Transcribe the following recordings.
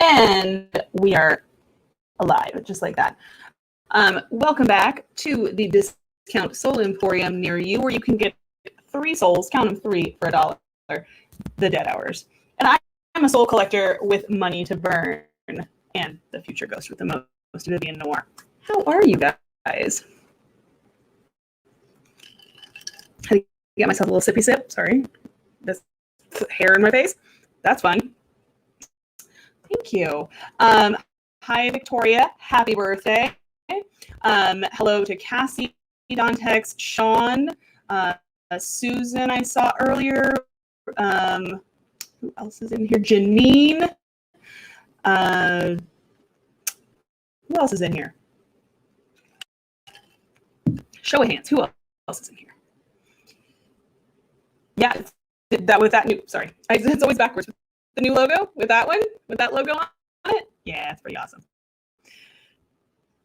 And we are alive, just like that. Welcome back to the Discount Soul Emporium near you, where you can get 3 souls, count them 3 for $1, the dead hours. And I'm a soul collector with money to burn, and the future ghost with the most, Vivian Noir. How are you guys? I get myself a little sippy sip. Sorry, this hair in my face. That's fun. Thank you. Hi, Victoria. Happy birthday. Hello to Cassie, Dontex, Sean, Susan I saw earlier. Who else is in here? Janine. Who else is in here? Show of hands. Who else is in here? Yeah, that with that new. Sorry, it's always backwards. The new logo with that one, with that logo on it. Yeah, it's pretty awesome.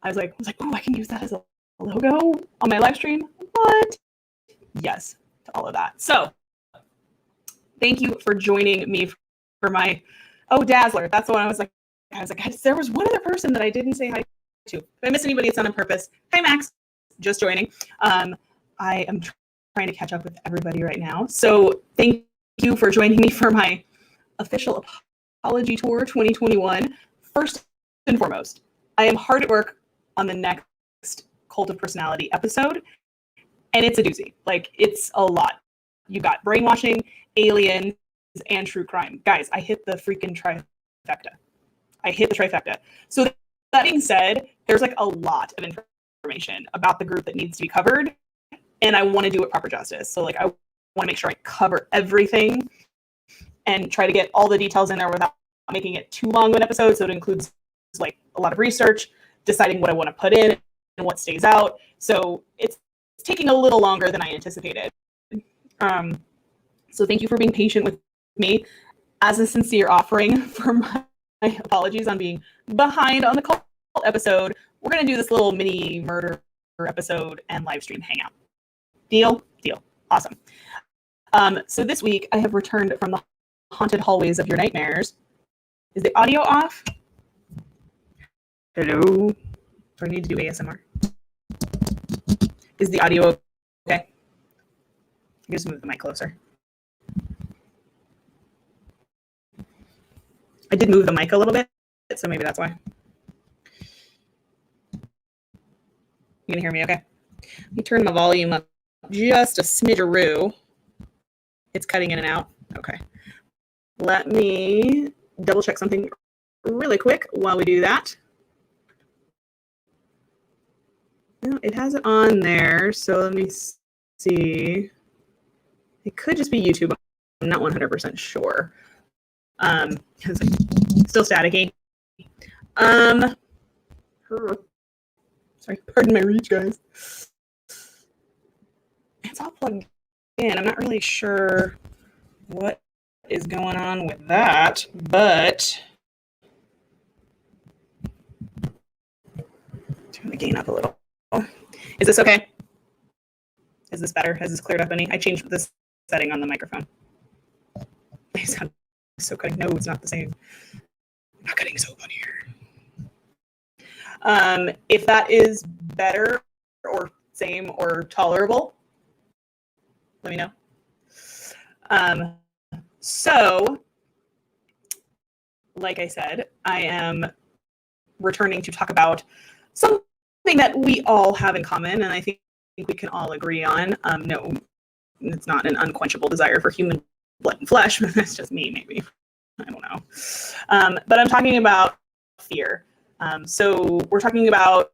I was like, oh, I can use that as a logo on my live stream. What? Yes, to all of that. So, thank you for joining me for my Dazzler. That's the one I was like, there was one other person that I didn't say hi to. If I miss anybody, it's not on purpose. Hi, Max, just joining. I am trying to catch up with everybody right now. So, thank you for joining me for my official apology tour 2021. First and foremost, I am hard at work on the next Cult of Personality episode, and it's a doozy. Like, it's a lot. You got brainwashing, aliens, and true crime. Guys, I hit the freaking trifecta. So that being said, there's like a lot of information about the group that needs to be covered, and I want to do it proper justice. So like, I want to make sure I cover everything and try to get all the details in there without making it too long of an episode. So it includes like a lot of research, deciding what I want to put in and what stays out. So it's taking a little longer than I anticipated. So thank you for being patient with me. As a sincere offering for my apologies on being behind on the cult episode, we're going to do this little mini murder episode and live stream hangout. Deal? Deal. Awesome. So this week I have returned from the haunted hallways of your nightmares. Is the audio off? Hello? Do I need to do ASMR? Is the audio okay? I just move the mic closer. I did move the mic a little bit, so maybe that's why. You can hear me okay? Let me turn the volume up just a smidgeroo. It's cutting in and out. Okay. Let me double check something really quick while we do that. No, it has it on there, so let me see. It could just be YouTube. I'm not 100% sure. Still staticky. Sorry, pardon my reach, guys. It's all plugged in. I'm not really sure what is going on with that, but turn the gain up a little. Is this okay? Is this better? Has this cleared up any? I changed this setting on the microphone. I sound so cutting. No, it's not the same. I'm not cutting soap on here. If that is better or same or tolerable, let me know. So, like I said, I am returning to talk about something that we all have in common, and I think we can all agree on. No, it's not an unquenchable desire for human blood and flesh, but that's just me, maybe. I don't know. But I'm talking about fear. So we're talking about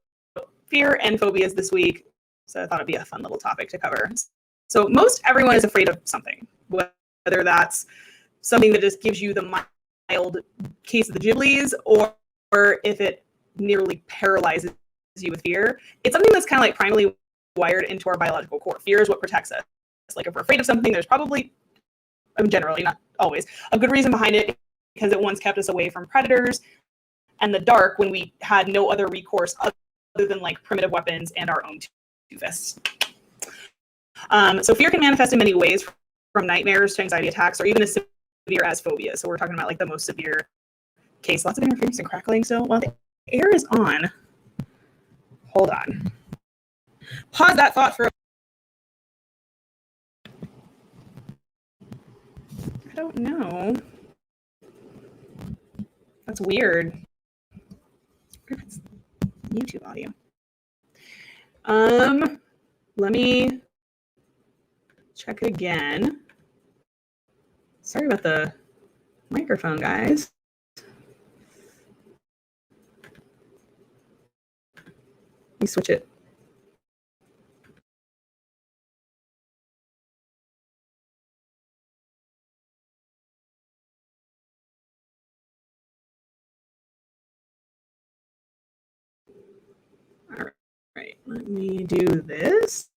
fear and phobias this week, so I thought it'd be a fun little topic to cover. So most everyone is afraid of something, whether that's something that just gives you the mild case of the Ghiblies, or if it nearly paralyzes you with fear. It's something that's kind of like primarily wired into our biological core. Fear is what protects us. Like if we're afraid of something, there's probably, generally, not always, a good reason behind it, because it once kept us away from predators and the dark when we had no other recourse other than like primitive weapons and our own two fists. So fear can manifest in many ways, from nightmares to anxiety attacks, or even as severe as phobia. So we're talking about like the most severe Okay, so lots of interference and crackling still. While the air is on, hold on. Pause that thought for I don't know. That's weird. It's YouTube audio. Let me check again. Sorry about the microphone, guys. Let me switch it. All right, let me do this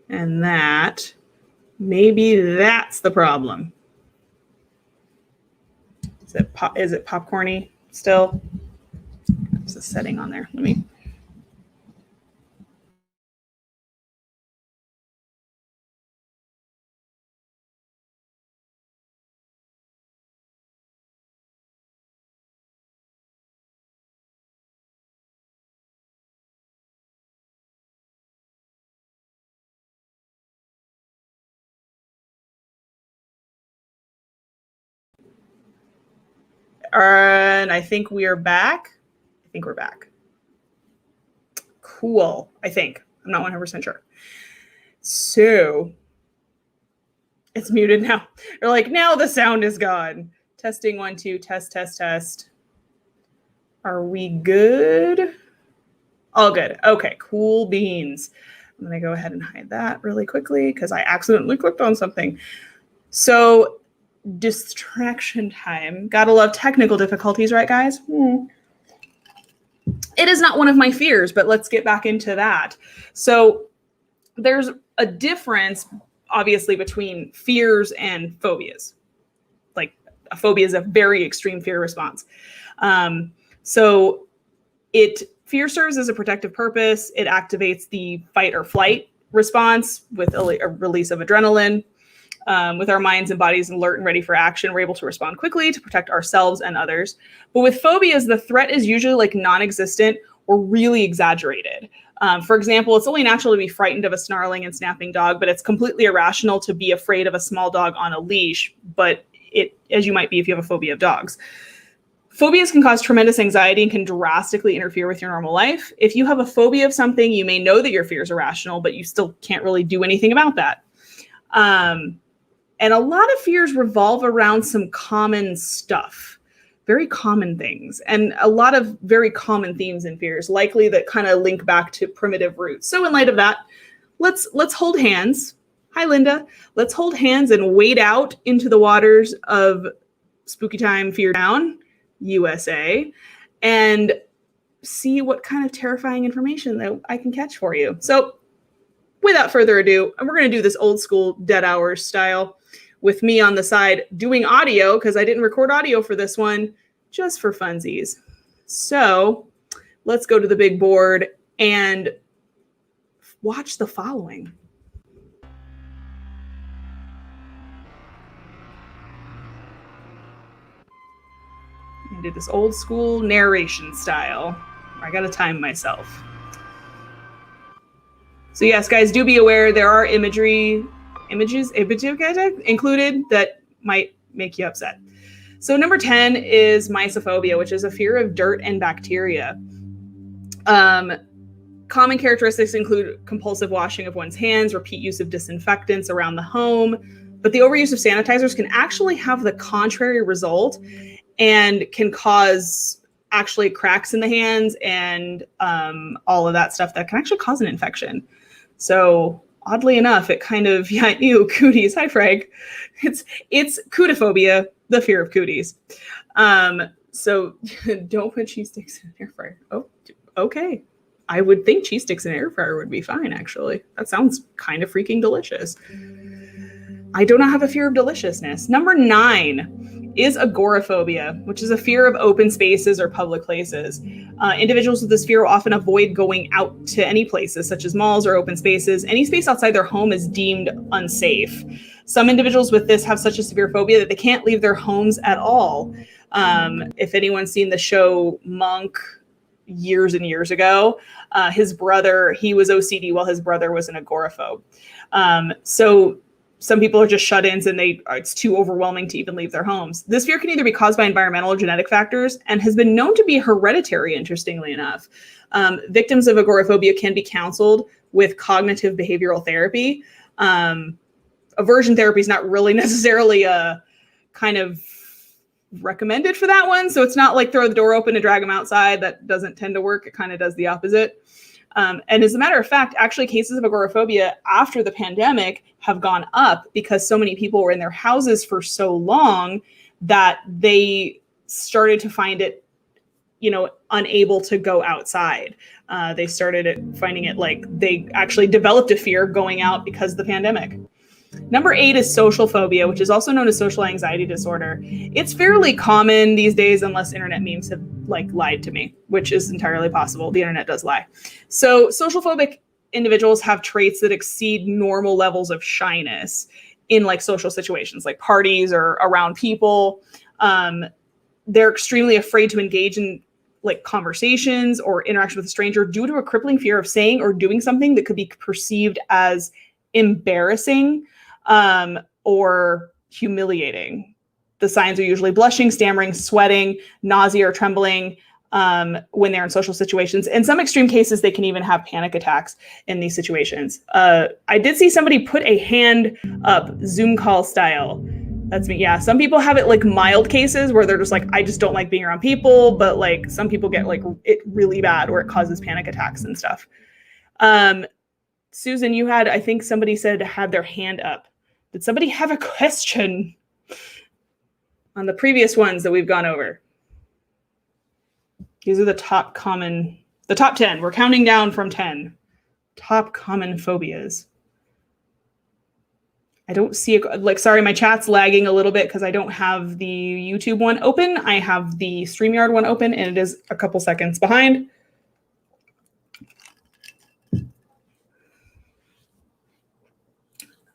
and that. Maybe that's the problem. Is it popcorny still? There's a setting on there. Let me. And I think we are back. I think we're back. Cool. I think. I'm not 100% sure. So it's muted now. They're like, now the sound is gone. Testing 1, 2, test, test, test. Are we good? All good. Okay, cool beans. I'm going to go ahead and hide that really quickly because I accidentally clicked on something. So distraction time. Gotta love technical difficulties, right, guys? It is not one of my fears, but let's get back into that. So there's a difference, obviously, between fears and phobias. Like a phobia is a very extreme fear response. So fear serves as a protective purpose. It activates the fight or flight response with a release of adrenaline. With our minds and bodies alert and ready for action, we're able to respond quickly to protect ourselves and others. But with phobias, the threat is usually like non-existent or really exaggerated. For example, it's only natural to be frightened of a snarling and snapping dog, but it's completely irrational to be afraid of a small dog on a leash, but as you might be if you have a phobia of dogs. Phobias can cause tremendous anxiety and can drastically interfere with your normal life. If you have a phobia of something, you may know that your fears are rational, but you still can't really do anything about that. And a lot of fears revolve around some common stuff, very common things, and a lot of very common themes in fears, likely that kind of link back to primitive roots. So in light of that, let's hold hands. Hi, Linda. Let's hold hands and wade out into the waters of Spooky Time Fear Town, USA, and see what kind of terrifying information that I can catch for you. So without further ado, we're going to do this old school dead hours style with me on the side doing audio because I didn't record audio for this one just for funsies. So let's go to the big board and watch the following. I did this old school narration style. I got to time myself. So yes, guys, do be aware there are images included that might make you upset. So number 10 is MYSOPHOBIA, which is a fear of dirt and bacteria. Common characteristics include compulsive washing of one's hands, repeat use of disinfectants around the home, but the overuse of sanitizers can actually have the contrary result and can cause actually cracks in the hands and all of that stuff that can actually cause an infection. So oddly enough, it kind of, cooties. Hi, Frank. It's cootophobia, the fear of cooties. So don't put cheese sticks in an air fryer. Oh, okay. I would think cheese sticks in an air fryer would be fine, actually. That sounds kind of freaking delicious. I do not have a fear of deliciousness. Number 9 is agoraphobia, which is a fear of open spaces or public places. Individuals with this fear will often avoid going out to any places, such as malls or open spaces. Any space outside their home is deemed unsafe. Some individuals with this have such a severe phobia that they can't leave their homes at all. If anyone's seen the show Monk years and years ago, his brother, he was OCD while his brother was an agoraphobe. So some people are just shut-ins and it's too overwhelming to even leave their homes. This fear can either be caused by environmental or genetic factors and has been known to be hereditary, interestingly enough. Victims of agoraphobia can be counseled with cognitive behavioral therapy. Aversion therapy is not really necessarily kind of recommended for that one. So it's not like throw the door open and drag them outside. That doesn't tend to work. It kind of does the opposite. And as a matter of fact, actually cases of agoraphobia after the pandemic have gone up because so many people were in their houses for so long that they started to find it, unable to go outside. They started finding it like they actually developed a fear going out because of the pandemic. Number 8 is social phobia, which is also known as social anxiety disorder. It's fairly common these days, unless internet memes have lied to me, which is entirely possible. The internet does lie. So social phobic individuals have traits that exceed normal levels of shyness in social situations, like parties or around people. They're extremely afraid to engage in conversations or interaction with a stranger due to a crippling fear of saying or doing something that could be perceived as embarrassing or humiliating. The signs are usually blushing, stammering, sweating, nausea, or trembling when they're in social situations. In some extreme cases, they can even have panic attacks in these situations. I did see somebody put a hand up, Zoom call style. That's me. Yeah, some people have it mild cases where they're just I just don't like being around people, but some people get it really bad where it causes panic attacks and stuff. Susan, you had, I think somebody said had their hand up. Did somebody have a question on the previous ones that we've gone over? These are the top 10. We're counting down from 10. Top common phobias. I don't see, sorry, my chat's lagging a little bit because I don't have the YouTube one open. I have the StreamYard one open and it is a couple seconds behind.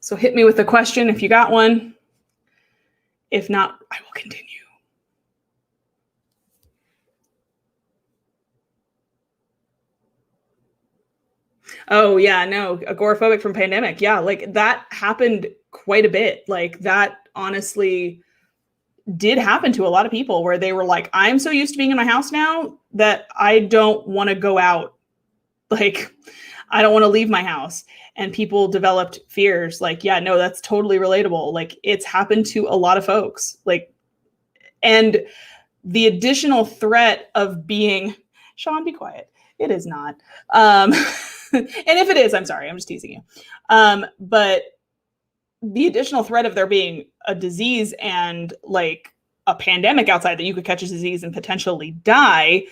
So hit me with a question if you got one. If not, I will continue. Oh yeah, no, agoraphobic from pandemic. Yeah, that happened quite a bit. That honestly did happen to a lot of people where they were I'm so used to being in my house now that I don't want to go out. I don't want to leave my house. And people developed fears yeah, no, that's totally relatable. It's happened to a lot of folks. And the additional threat of being, Sean, be quiet. It is not. And if it is, I'm sorry, I'm just teasing you. But the additional threat of there being a disease and a pandemic outside that you could catch a disease and potentially die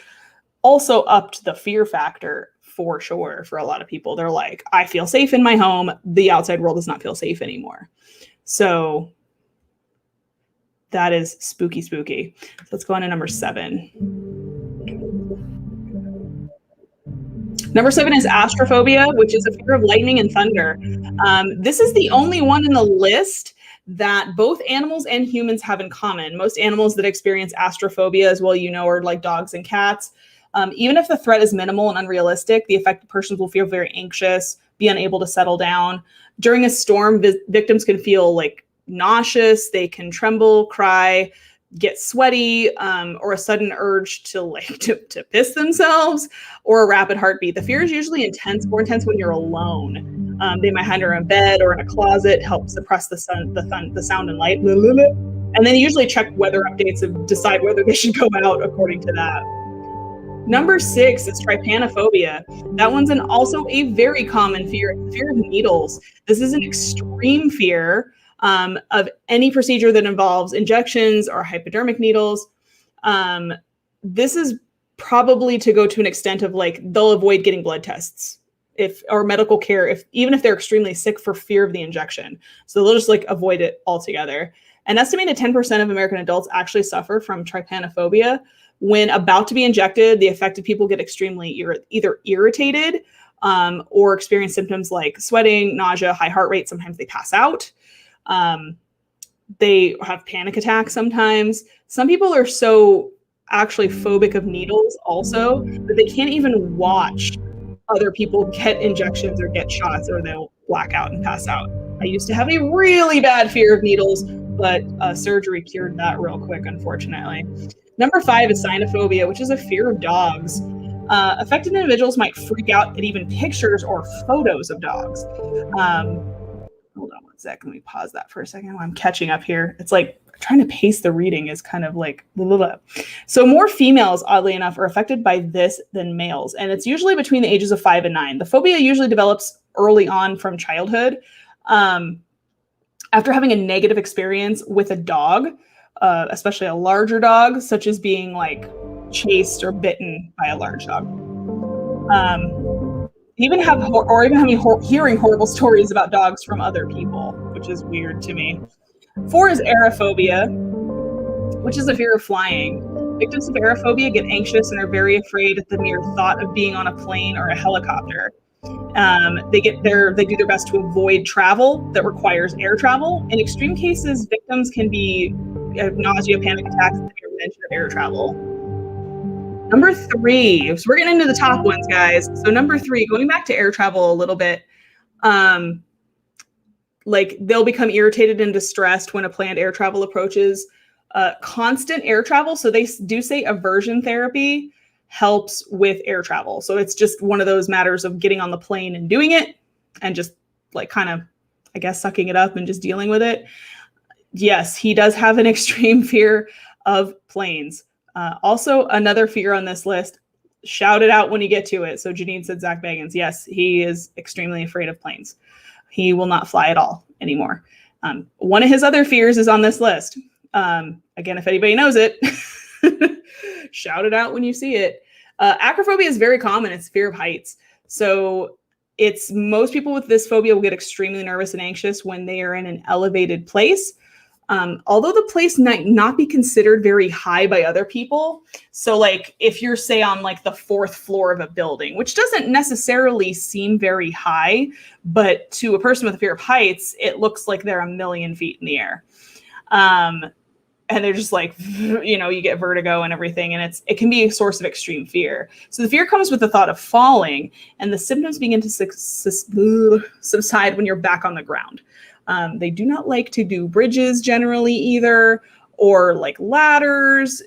also upped the fear factor. For sure, for a lot of people, they're I feel safe in my home. The outside world does not feel safe anymore. So that is spooky, spooky. So let's go on to number 7. Number 7 is astrophobia, which is a fear of lightning and thunder. This is the only one in the list that both animals and humans have in common. Most animals that experience astrophobia, as well, are dogs and cats. Even if the threat is minimal and unrealistic, the affected persons will feel very anxious, be unable to settle down. During a storm, victims can feel nauseous, they can tremble, cry, get sweaty, or a sudden urge to piss themselves, or a rapid heartbeat. The fear is usually more intense when you're alone. They might hide in bed or in a closet, help suppress the sound and light. And then usually check weather updates and decide whether they should go out according to that. Number 6 is trypanophobia. That one's also a very common fear, fear of needles. This is an extreme fear of any procedure that involves injections or hypodermic needles. This is probably to go to an extent of they'll avoid getting blood tests or medical care, even if they're extremely sick for fear of the injection. So they'll just avoid it altogether. An estimated 10% of American adults actually suffer from trypanophobia. When about to be injected, the affected people get extremely either irritated or experience symptoms like sweating, nausea, high heart rate. Sometimes they pass out. They have panic attacks sometimes. Some people are so actually phobic of needles also that they can't even watch other people get injections or get shots, or they'll black out and pass out. I used to have a really bad fear of needles, but surgery cured that real quick, unfortunately. Number 5 is cynophobia, which is a fear of dogs. Affected individuals might freak out at even pictures or photos of dogs. Hold on one sec. Let me pause that for a second while I'm catching up here. It's like trying to pace the reading is kind of like blah, blah, blah. So more females, oddly enough, are affected by this than males. And it's usually between the ages of 5 and 9. The phobia usually develops early on from childhood. After having a negative experience with a dog, especially a larger dog, such as being like chased or bitten by a large dog. Even hearing horrible stories about dogs from other people, which is weird to me. 4 is aerophobia, which is a fear of flying. Victims of aerophobia get anxious and are very afraid at the mere thought of being on a plane or a helicopter. They do their best to avoid travel that requires air travel. In extreme cases, victims can be nausea, panic attacks, and the mention of air travel. Number 3, so we're getting into the top ones, guys. So number 3, going back to air travel a little bit, like they'll become irritated and distressed when a planned air travel approaches. Constant air travel, so they do say aversion therapy helps with air travel. So it's just one of those matters of getting on the plane and doing it and just like kind of, I guess, sucking it up and just dealing with it. Yes, he does have an extreme fear of planes. Also, another fear on this list, shout it out when you get to it. So Janine said Zach Bagans. Yes, he is extremely afraid of planes. He will not fly at all anymore. One of his other fears is on this list. Again, if anybody knows it, shout it out when you see it. Acrophobia is very common. It's fear of heights. So it's most people with this phobia will get extremely nervous and anxious when they are in an elevated place. Although the place might not be considered very high by other people. So like if you're say on like the 4th floor of a building, which doesn't necessarily seem very high, but to a person with a fear of heights, it looks like they're 1,000,000 feet in the air. And they're just like, you know, you get vertigo and everything. And it can be a source of extreme fear. So the fear comes with the thought of falling, and the symptoms begin to subside when you're back on the ground. They do not like to do bridges generally either, or like ladders.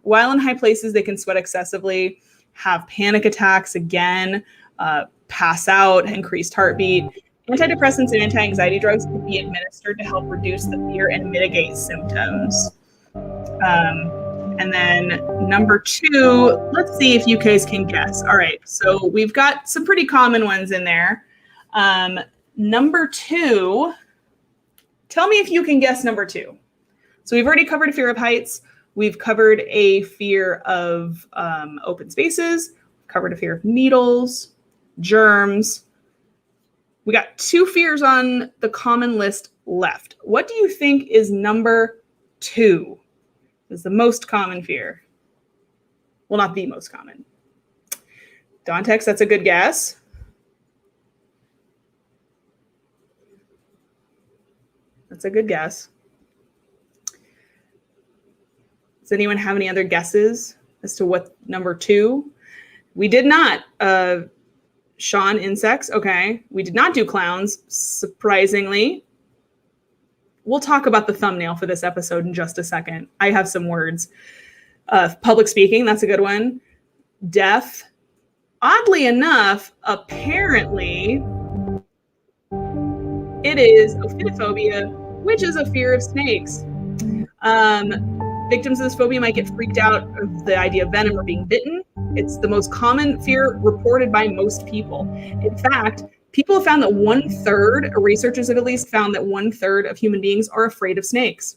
While in high places, they can sweat excessively, have panic attacks again, pass out, increased heartbeat. Antidepressants and anti-anxiety drugs can be administered to help reduce the fear and mitigate symptoms. And then number 2, let's see if you guys can guess. All right, so we've got some pretty common ones in there. Number 2, tell me if you can guess number 2. So we've already covered a fear of heights. We've covered a fear of open spaces, covered a fear of needles, germs. We got 2 fears on the common list left. What do you think is number 2? Is the most common fear? Well, not the most common. Dontex, that's a good guess. That's a good guess. Does anyone have any other guesses as to what number 2? We did not. Sean, insects. Okay. We did not do clowns, surprisingly. We'll talk about the thumbnail for this episode in just a second. I have some words. Public speaking, that's a good one. Death. Oddly enough, apparently, it is ophidophobia, which is a fear of snakes. Victims of this phobia might get freaked out of the idea of venom or being bitten. It's the most common fear reported by most people. In fact, people have found that 1/3, researchers have at least found that 1/3 of human beings are afraid of snakes.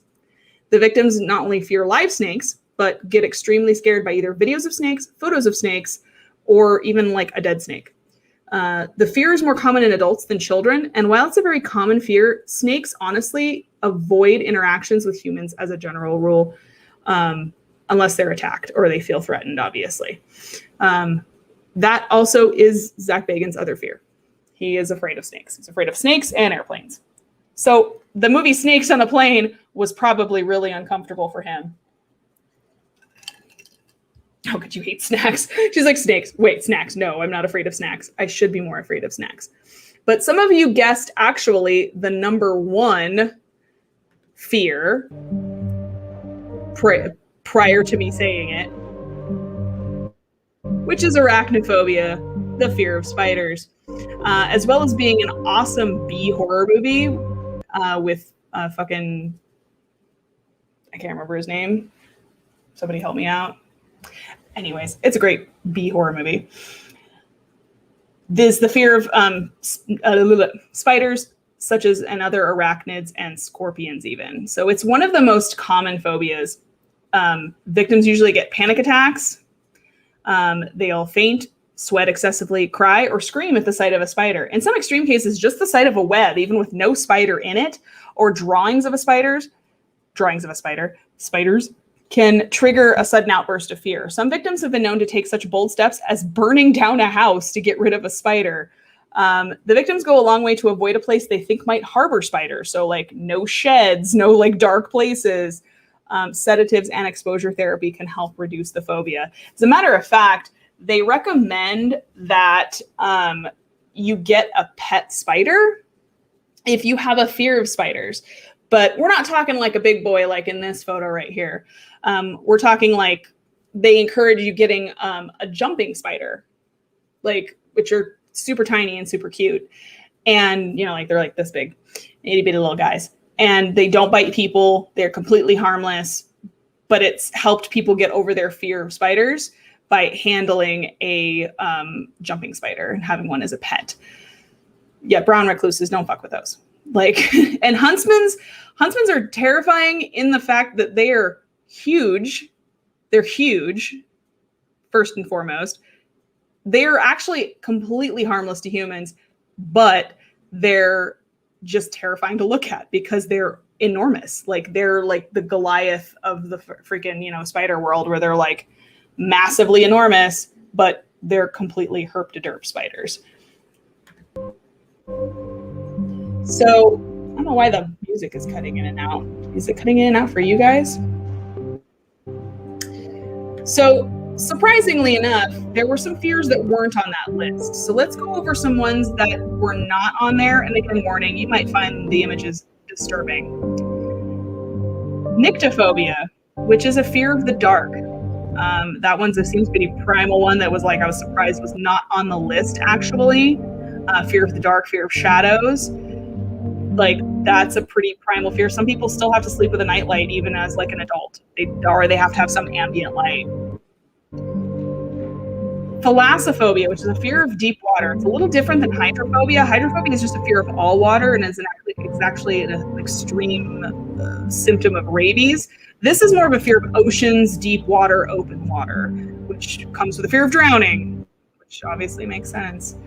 The victims not only fear live snakes, but get extremely scared by either videos of snakes, photos of snakes, or even like a dead snake. The fear is more common in adults than children. And while it's a very common fear, snakes honestly avoid interactions with humans as a general rule, unless they're attacked or they feel threatened, obviously. That also is Zach Bagans' other fear. He is afraid of snakes. He's afraid of snakes and airplanes. So the movie Snakes on a Plane was probably really uncomfortable for him. How could you hate snacks? She's like, snakes. Wait, snacks. No, I'm not afraid of snacks. I should be more afraid of snacks. But some of you guessed actually the number one fear prior to me saying it, which is arachnophobia, the fear of spiders, as well as being an awesome B horror movie with fucking, I can't remember his name. Somebody help me out. Anyways, it's a great B horror movie. There's the fear of spiders, such as and other arachnids and scorpions even. So it's one of the most common phobias. Victims usually get panic attacks. They'll faint, sweat excessively, cry, or scream at the sight of a spider. In some extreme cases, just the sight of a web, even with no spider in it, or drawings of spiders, can trigger a sudden outburst of fear. Some victims have been known to take such bold steps as burning down a house to get rid of a spider. The victims go a long way to avoid a place they think might harbor spiders. So like no sheds, no like dark places. Sedatives and exposure therapy can help reduce the phobia. As a matter of fact, they recommend that you get a pet spider if you have a fear of spiders. But we're not talking like a big boy like in this photo right here. We're talking like they encourage you getting a jumping spider, like which are super tiny and super cute. And, you know, like they're like this big, itty bitty little guys. And they don't bite people. They're completely harmless. But it's helped people get over their fear of spiders by handling a jumping spider and having one as a pet. Yeah, brown recluses, don't fuck with those. Like, and huntsmans are terrifying in the fact that they are huge. They're huge, first and foremost. They're actually completely harmless to humans, but they're just terrifying to look at because they're enormous. Like they're like the Goliath of the freaking, you know, spider world, where they're like massively enormous, but they're completely herp-de-derp spiders. So I don't know why the music is cutting in and out. Is it cutting in and out for you guys? So surprisingly enough, there were some fears that weren't on that list. So let's go over some ones that were not on there. And again, warning, you might find the images disturbing. NYCTOPHOBIA, which is a fear of the dark. That one's a seems pretty primal one that was like, I was surprised was not on the list actually. Fear of the dark, fear of shadows. Like that's a pretty primal fear. Some people still have to sleep with a nightlight even as like an adult. They have to have some ambient light. Thalassophobia, which is a fear of deep water. It's a little different than hydrophobia. Hydrophobia is just a fear of all water and it's actually an extreme symptom of rabies. This is more of a fear of oceans, deep water, open water, which comes with a fear of drowning, which obviously makes sense.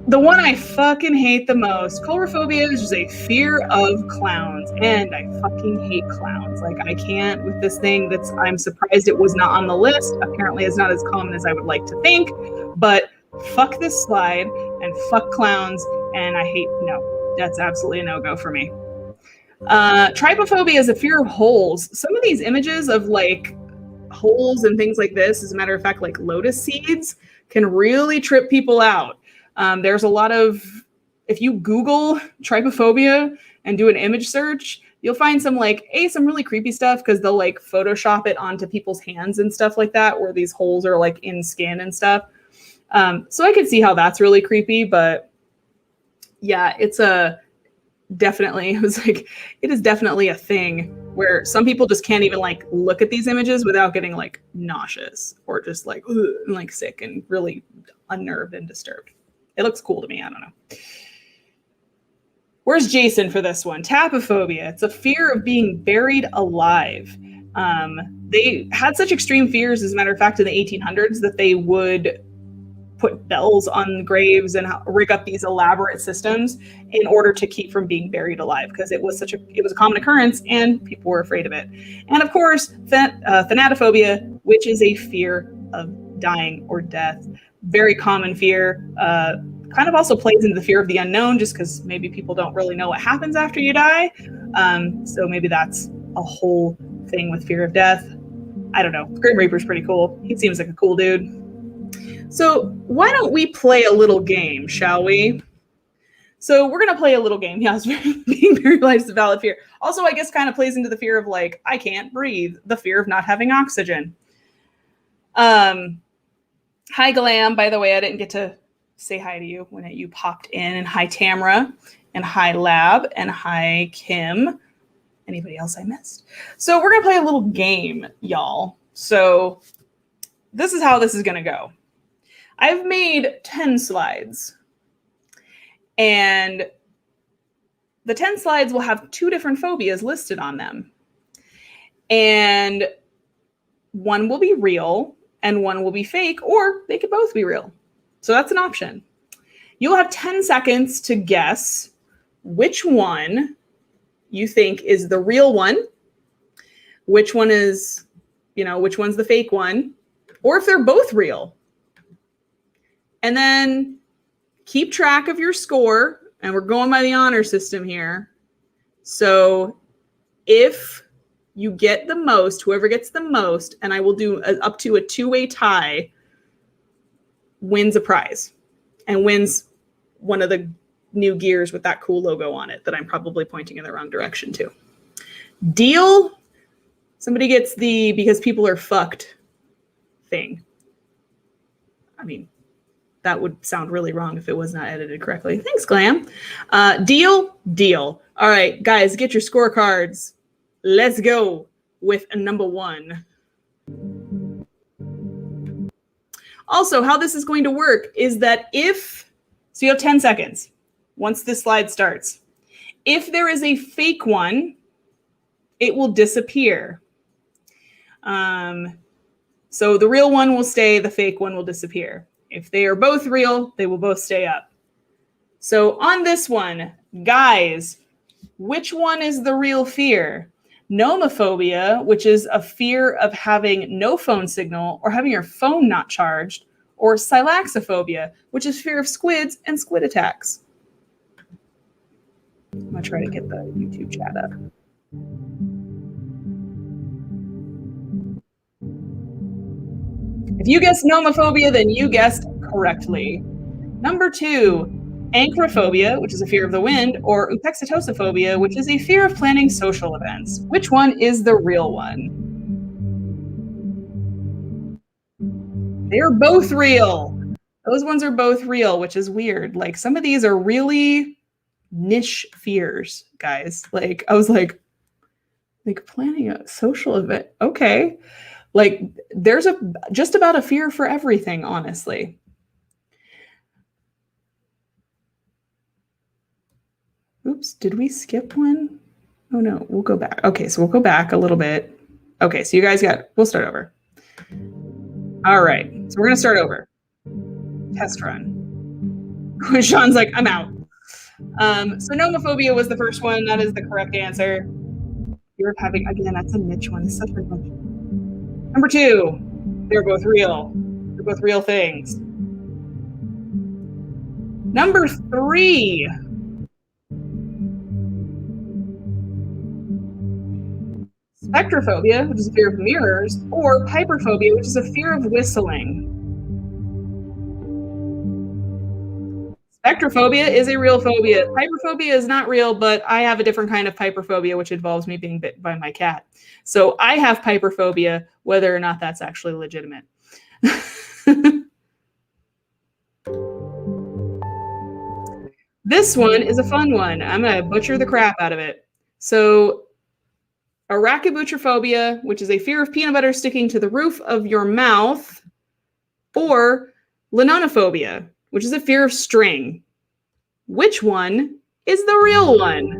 The one I fucking hate the most, coulrophobia, is just a fear of clowns, and I fucking hate clowns. Like I can't with this thing I'm surprised it was not on the list. Apparently it's not as common as I would like to think, but fuck this slide and fuck clowns, and no, that's absolutely a no-go for me. Trypophobia is a fear of holes. Some of these images of like holes and things like this, as a matter of fact, like lotus seeds, can really trip people out. There's a lot of, if you Google trypophobia and do an image search, you'll find some some really creepy stuff because they'll like Photoshop it onto people's hands and stuff like that, where these holes are like in skin and stuff. So I could see how that's really creepy, but yeah, it is definitely a thing where some people just can't even like look at these images without getting like nauseous or just like, ugh, and like sick and really unnerved and disturbed. It looks cool to me. I don't know. Where's Jason for this one? Tapophobia. It's a fear of being buried alive. They had such extreme fears, as a matter of fact, in the 1800s that they would put bells on graves and rig up these elaborate systems in order to keep from being buried alive, because it was a common occurrence and people were afraid of it. And of course, THANATOPHOBIA, which is a fear of dying or death. Very common fear. Kind of also plays into the fear of the unknown, just because maybe people don't really know what happens after you die. So maybe that's a whole thing with fear of death. I don't know. Grim Reaper's pretty cool. He seems like a cool dude. So why don't we play a little game, shall we? So we're going to play a little game. Yeah, being paralyzed is a valid fear. Also, I guess kind of plays into the fear of, like, I can't breathe. The fear of not having oxygen. Hi, Glam. By the way, I didn't get to say hi to you when you popped in. And hi, Tamara. And hi, Lab. And hi, Kim. Anybody else I missed? So we're going to play a little game, y'all. So this is how this is going to go. I've made 10 slides. And the 10 slides will have 2 different phobias listed on them. And one will be real and one will be fake, or they could both be real. So that's an option. You'll have 10 seconds to guess which one you think is the real one, which one is, which one's the fake one, or if they're both real. And then keep track of your score, and we're going by the honor system here. So if you get the most, whoever gets the most, and I will do up to a 2-way tie, wins a prize and wins one of the new gears with that cool logo on it that I'm probably pointing in the wrong direction to. Deal? Somebody gets the because people are fucked thing. I mean, that would sound really wrong if it was not edited correctly. Thanks, Glam. Deal? Deal. All right, guys, get your scorecards. Let's go with number 1. Also, how this is going to work is that so you have 10 seconds once this slide starts. If there is a fake one, it will disappear. So the real one will stay, the fake one will disappear. If they are both real, they will both stay up. So on this one, guys, which one is the real fear? Nomophobia, which is a fear of having no phone signal or having your phone not charged, or Silaxophobia, which is fear of squids and squid attacks. I'm going to try to get the YouTube chat up. If you guessed nomophobia, then you guessed correctly. Number 2, acrophobia, which is a fear of the wind, or upexitosophobia, which is a fear of planning social events. Which one is the real one? They're both real. Those ones are both real, which is weird. Like, some of these are really niche fears, guys. Like, I was like planning a social event. Okay. Like, there's just about a fear for everything, honestly. Oops, did we skip one? Oh no, we'll go back. Okay, so we'll go back a little bit. Okay, so you guys we'll start over. All right, so we're gonna start over. Test run. Sean's like, I'm out. So nomophobia was the first one. That is the correct answer. Fear of having, again, that's a niche one. It's such a niche. Number 2, they're both real. They're both real things. Number 3. Spectrophobia, which is a fear of mirrors, or piperphobia, which is a fear of whistling. Spectrophobia is a real phobia. Piperphobia is not real, but I have a different kind of piperphobia, which involves me being bit by my cat. So I have piperphobia, whether or not that's actually legitimate. This one is a fun one. I'm going to butcher the crap out of it. So arachibutyrophobia, which is a fear of peanut butter sticking to the roof of your mouth, or linonophobia, which is a fear of string. Which one is the real one?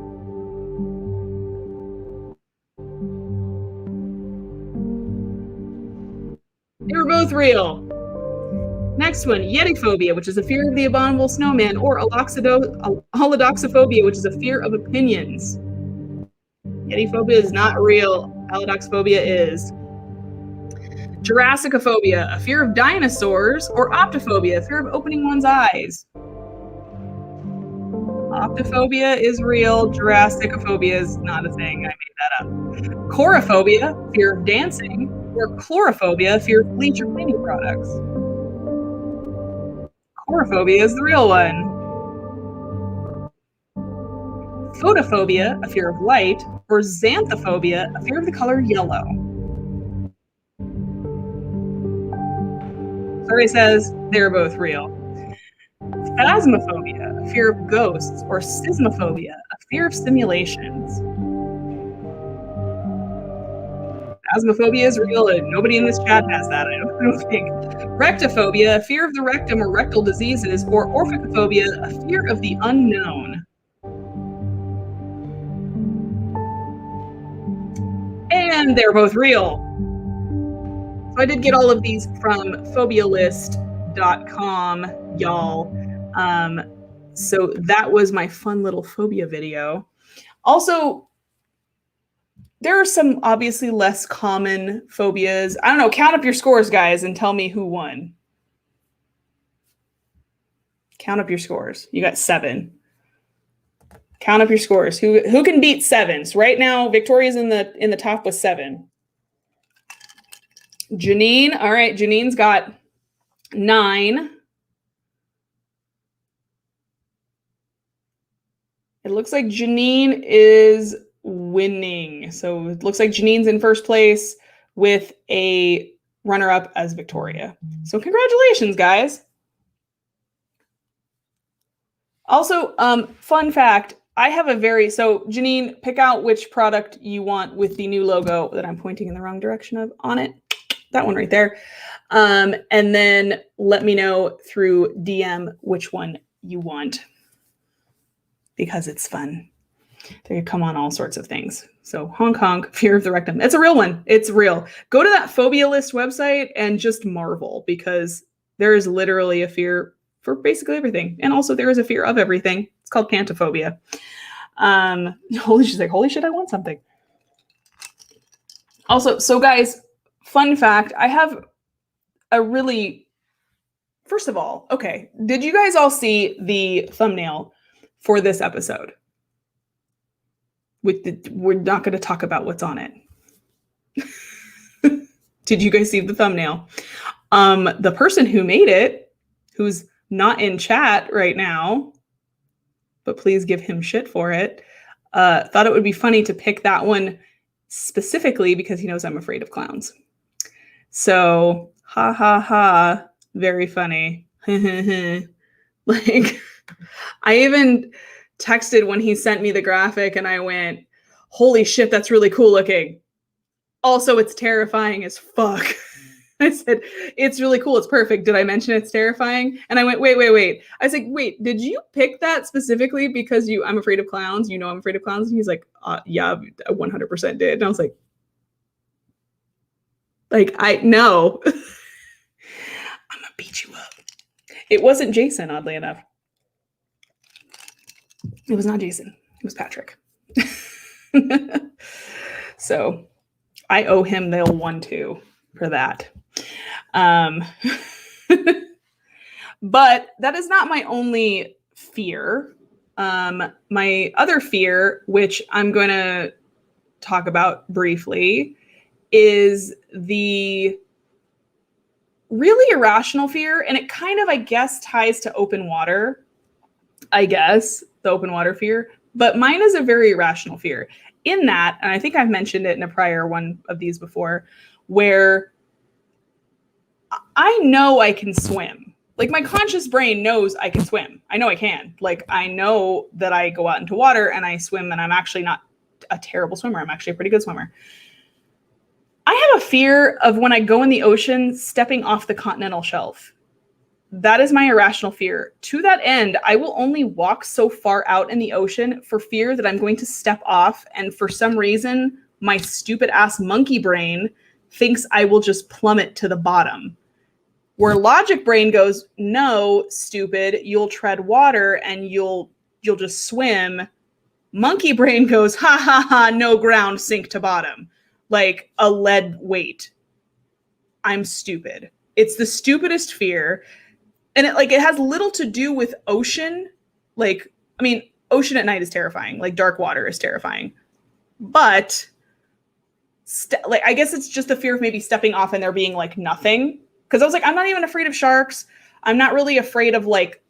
They were both real. Next one, Yetiphobia, which is a fear of the abominable snowman, or Holodoxophobia, which is a fear of opinions. Yetiphobia is not real. Holodoxophobia is. Jurassicophobia, a fear of dinosaurs, or Optophobia, a fear of opening one's eyes. Optophobia is real. Jurassicophobia is not a thing. I made that up. Chorophobia, fear of dancing, or Chlorophobia, fear of bleach or cleaning products. Chorophobia is the real one. Photophobia, a fear of light, or Xanthophobia, a fear of the color yellow. Survey says they're both real. Phasmophobia, a fear of ghosts, or Sismophobia, a fear of simulations. Phasmophobia is real, and nobody in this chat has that, I don't think. Rectophobia, a fear of the rectum or rectal diseases, or Orphicophobia, a fear of the unknown. And they're both real. So I did get all of these from phobialist.com, y'all. So that was my fun little phobia video. Also, there are some obviously less common phobias. I don't know, count up your scores, guys, and tell me who won. Count up your scores. You got 7. Count up your scores. Who can beat 7? So right now, Victoria's in the top with 7. Janine, all right, Janine's got 9. It looks like Janine is winning. So it looks like Janine's in first place with a runner-up as Victoria. So congratulations, guys. Also, fun fact, I have a so Janine, pick out which product you want with the new logo that I'm pointing in the wrong direction of on it. That one right there. And then let me know through DM which one you want, because it's fun. They could come on all sorts of things. So honk honk, fear of the rectum. It's a real one. It's real. Go to that Phobia List website and just marvel, because there is literally a fear for basically everything. And also there is a fear of everything. It's called Pantophobia. She's like, holy shit, I want something. Also, so guys, fun fact, I have a really, first of all, okay, did you guys all see the thumbnail for this episode? We're not going to talk about what's on it. Did you guys see the thumbnail? The person who made it, who's not in chat right now, but please give him shit for it, thought it would be funny to pick that one specifically because he knows I'm afraid of clowns. So, ha ha ha, very funny. Like, I even texted when he sent me the graphic and I went, holy shit, that's really cool looking. Also, it's terrifying as fuck. I said, it's really cool. It's perfect. Did I mention it's terrifying? And I went, wait. I was like, wait, did you pick that specifically because I'm afraid of clowns? You know I'm afraid of clowns? And he's like, yeah, I 100% did. And I was like, I know. I'm gonna beat you up. It wasn't Jason, oddly enough. It was not Jason. It was Patrick. So I owe him the 1-2 for that. But that is not my only fear. My other fear, which I'm going to talk about briefly, is the really irrational fear. And it kind of, I guess, ties to open water. The open water fear. But mine is a very irrational fear in that, and I think I've mentioned it in a prior one of these before, where I know I can swim. Like, my conscious brain knows I can swim. I know I can. Like, I know that I go out into water and I swim, and I'm actually not a terrible swimmer. I'm actually a pretty good swimmer. I have a fear of when I go in the ocean, stepping off the continental shelf. That is my irrational fear. To that end, I will only walk so far out in the ocean for fear that I'm going to step off. And for some reason, my stupid ass monkey brain thinks I will just plummet to the bottom. Where logic brain goes, no, stupid, you'll tread water and you'll just swim. Monkey brain goes, ha ha ha, no ground, sink to bottom. Like a lead weight. I'm stupid. It's the stupidest fear. And it has little to do with ocean. Like, I mean, ocean at night is terrifying. Like dark water is terrifying. But like, I guess it's just the fear of maybe stepping off and there being like nothing. Because I was like, I'm not even afraid of sharks. I'm not really afraid of like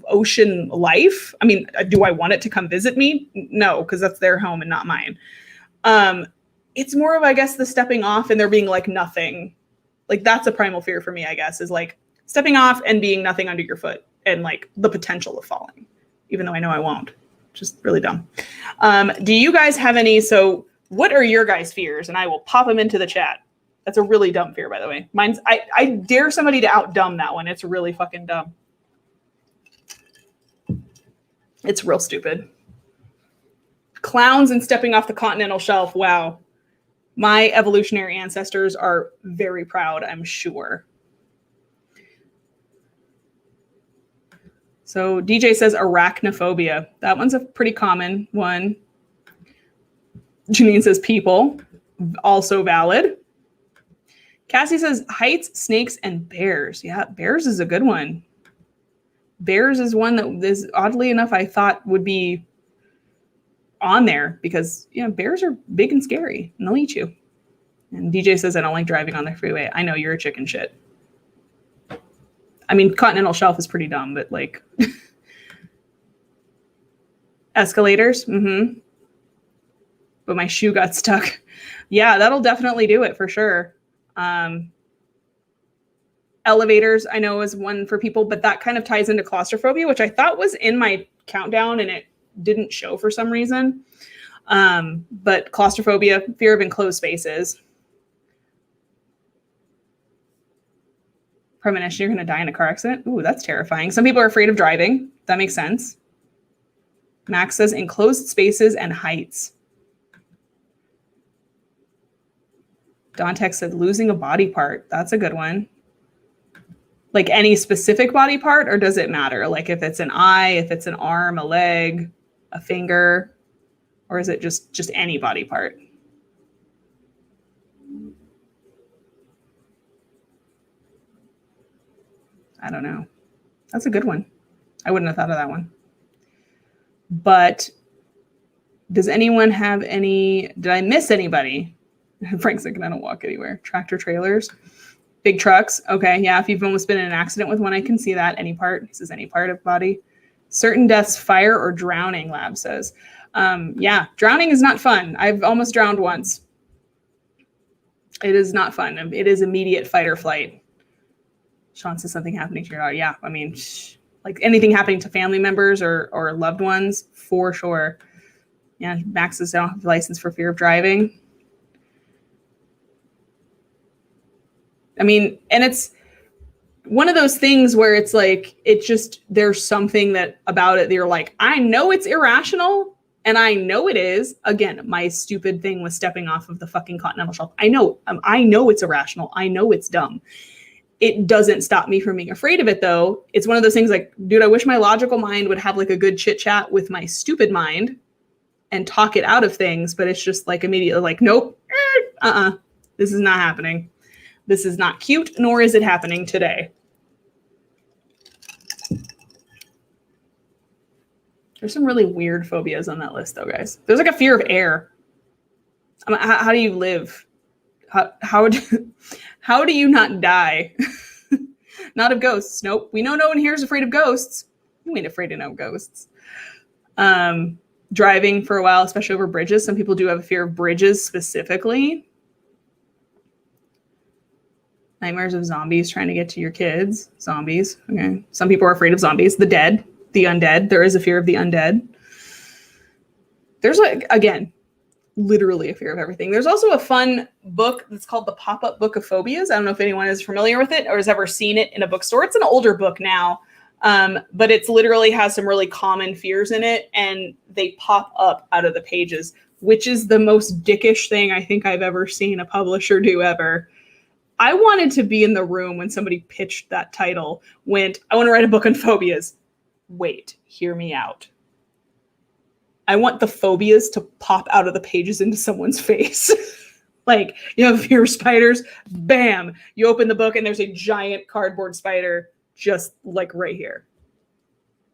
ocean life. I mean, do I want it to come visit me? No, because that's their home and not mine. It's more of, I guess, the stepping off and there being like nothing. Like that's a primal fear for me, I guess, is like stepping off and being nothing under your foot and like the potential of falling, even though I know I won't. Just really dumb. Do you guys have any? So what are your guys' fears? And I will pop them into the chat. That's a really dumb fear, by the way. Mine's, I dare somebody to out-dumb that one. It's really fucking dumb. It's real stupid. Clowns and stepping off the continental shelf. Wow. My evolutionary ancestors are very proud, I'm sure. So DJ says arachnophobia. That one's a pretty common one. Janine says people. Also valid. Cassie says heights, snakes, and bears. Yeah, bears is a good one. Bears is one that is, oddly enough, I thought would be on there because, you know, bears are big and scary and they'll eat you. And DJ says, I don't like driving on the freeway. I know, you're a chicken shit. I mean, continental shelf is pretty dumb, but like escalators. Mm-hmm. But my shoe got stuck. Yeah, that'll definitely do it for sure. Elevators, I know, is one for people, but that kind of ties into claustrophobia, which I thought was in my countdown and it didn't show for some reason. But claustrophobia, fear of enclosed spaces. Premonition, you're going to die in a car accident. Ooh, that's terrifying. Some people are afraid of driving. That makes sense. Max says enclosed spaces and heights. Dontex said losing a body part. That's a good one. Like any specific body part, or does it matter? Like if it's an eye, if it's an arm, a leg, a finger, or is it just any body part? I don't know. That's a good one. I wouldn't have thought of that one. But does anyone have any, did I miss anybody? Frank's like, I don't walk anywhere. Tractor trailers, big trucks. Okay, yeah, if you've almost been in an accident with one, I can see that. Any part, this is any part of body. Certain deaths, fire or drowning, Lab says. Yeah, drowning is not fun. I've almost drowned once. It is not fun. It is immediate fight or flight. Sean says something happening to your daughter. Yeah, I mean, like anything happening to family members or loved ones, for sure. Yeah, Max says I don't have a license for fear of driving. I mean, and it's one of those things where it's like, it just, there's something that about it that you're like, I know it's irrational and I know it is. Again, my stupid thing was stepping off of the fucking continental shelf. I know it's irrational. I know it's dumb. It doesn't stop me from being afraid of it though. It's one of those things like, dude, I wish my logical mind would have like a good chit chat with my stupid mind and talk it out of things. But it's just like immediately like, nope, this is not happening. This is not cute, nor is it happening today. There's some really weird phobias on that list, though, guys. There's like a fear of air. I mean, how do you live? How do you not die? Not of ghosts. Nope. We know no one here is afraid of ghosts. You ain't afraid of no ghosts. Driving for a while, especially over bridges. Some people do have a fear of bridges specifically. Nightmares of zombies trying to get to your kids. Zombies. Okay. Some people are afraid of zombies. The dead. The undead. There is a fear of the undead. There's like, again, literally a fear of everything. There's also a fun book that's called The Pop-Up Book of Phobias. I don't know if anyone is familiar with it or has ever seen it in a bookstore. It's an older book now, but it's literally has some really common fears in it and they pop up out of the pages, which is the most dickish thing I think I've ever seen a publisher do ever. I wanted to be in the room when somebody pitched that title, went, I want to write a book on phobias. Wait, hear me out. I want the phobias to pop out of the pages into someone's face. Like, you have fear of spiders, bam, you open the book and there's a giant cardboard spider just like right here.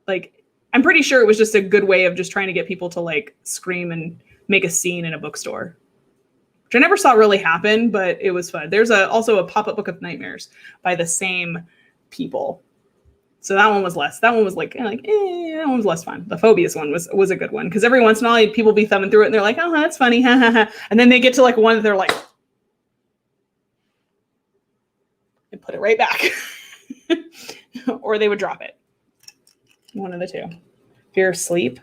Like, I'm pretty sure it was just a good way of just trying to get people to like scream and make a scene in a bookstore, which I never saw really happen, but it was fun. There's also a pop-up book of nightmares by the same people. So that one was less. That one was that one was less fun. The phobias one was a good one, because every once in a while people be thumbing through it and they're like, oh, that's funny, ha ha ha. And then they get to like one that they're like, and put it right back, or they would drop it. One of the two. Fear of sleep.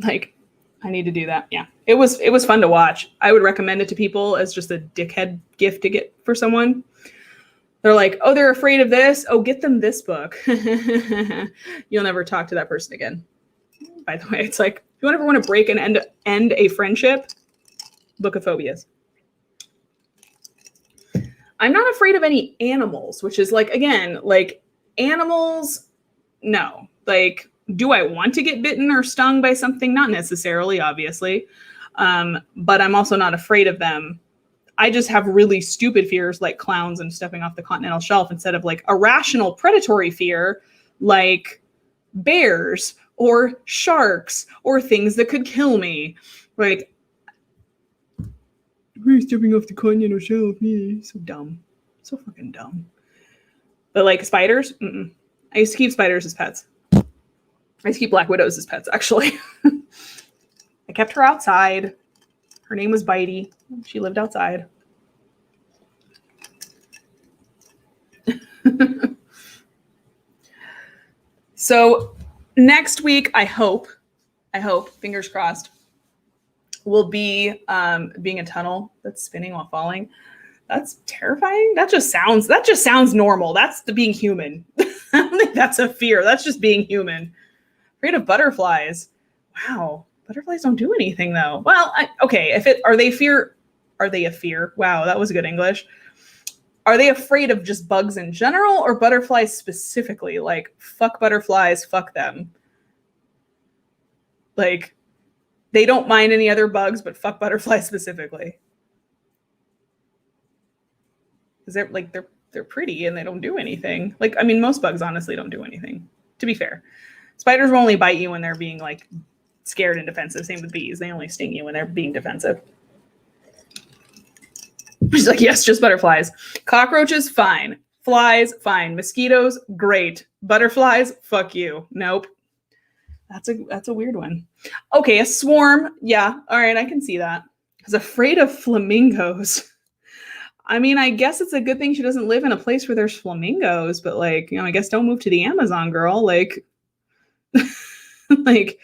Like, I need to do that. Yeah, it was fun to watch. I would recommend it to people as just a dickhead gift to get for someone. They're like, oh, they're afraid of this. Oh, get them this book. You'll never talk to that person again. By the way, it's like, if you ever want to break and end a friendship, book of phobias. I'm not afraid of any animals, which is like, again, like animals, no. Like, do I want to get bitten or stung by something? Not necessarily, obviously. But I'm also not afraid of them. I just have really stupid fears like clowns and stepping off the continental shelf, instead of like a rational predatory fear like bears or sharks or things that could kill me. Like, we're stepping off the continental shelf. Yeah, so dumb. So fucking dumb. But like spiders, I used to keep spiders as pets. I used to keep black widows as pets, actually. I kept her outside. Her name was Bitey. She lived outside. So next week, I hope, fingers crossed, will be being a tunnel that's spinning while falling. That's terrifying. That just sounds normal. That's the being human. I don't think that's a fear. That's just being human. Afraid of butterflies. Wow. Butterflies don't do anything though. Well, okay. Are they a fear? Wow. That was good English. Are they afraid of just bugs in general or butterflies specifically? Like, fuck butterflies, fuck them. Like, they don't mind any other bugs, but fuck butterflies specifically. Because they're pretty and they don't do anything. Like, I mean, most bugs honestly don't do anything, to be fair. Spiders will only bite you when they're being like scared and defensive. Same with bees. They only sting you when they're being defensive. She's like, yes, just butterflies. Cockroaches, fine. Flies, fine. Mosquitoes, great. Butterflies, fuck you. Nope. That's a weird one. Okay, a swarm. Yeah, all right, I can see that. I was afraid of flamingos. I mean, I guess it's a good thing she doesn't live in a place where there's flamingos, but like, I guess don't move to the Amazon, girl. Like, like,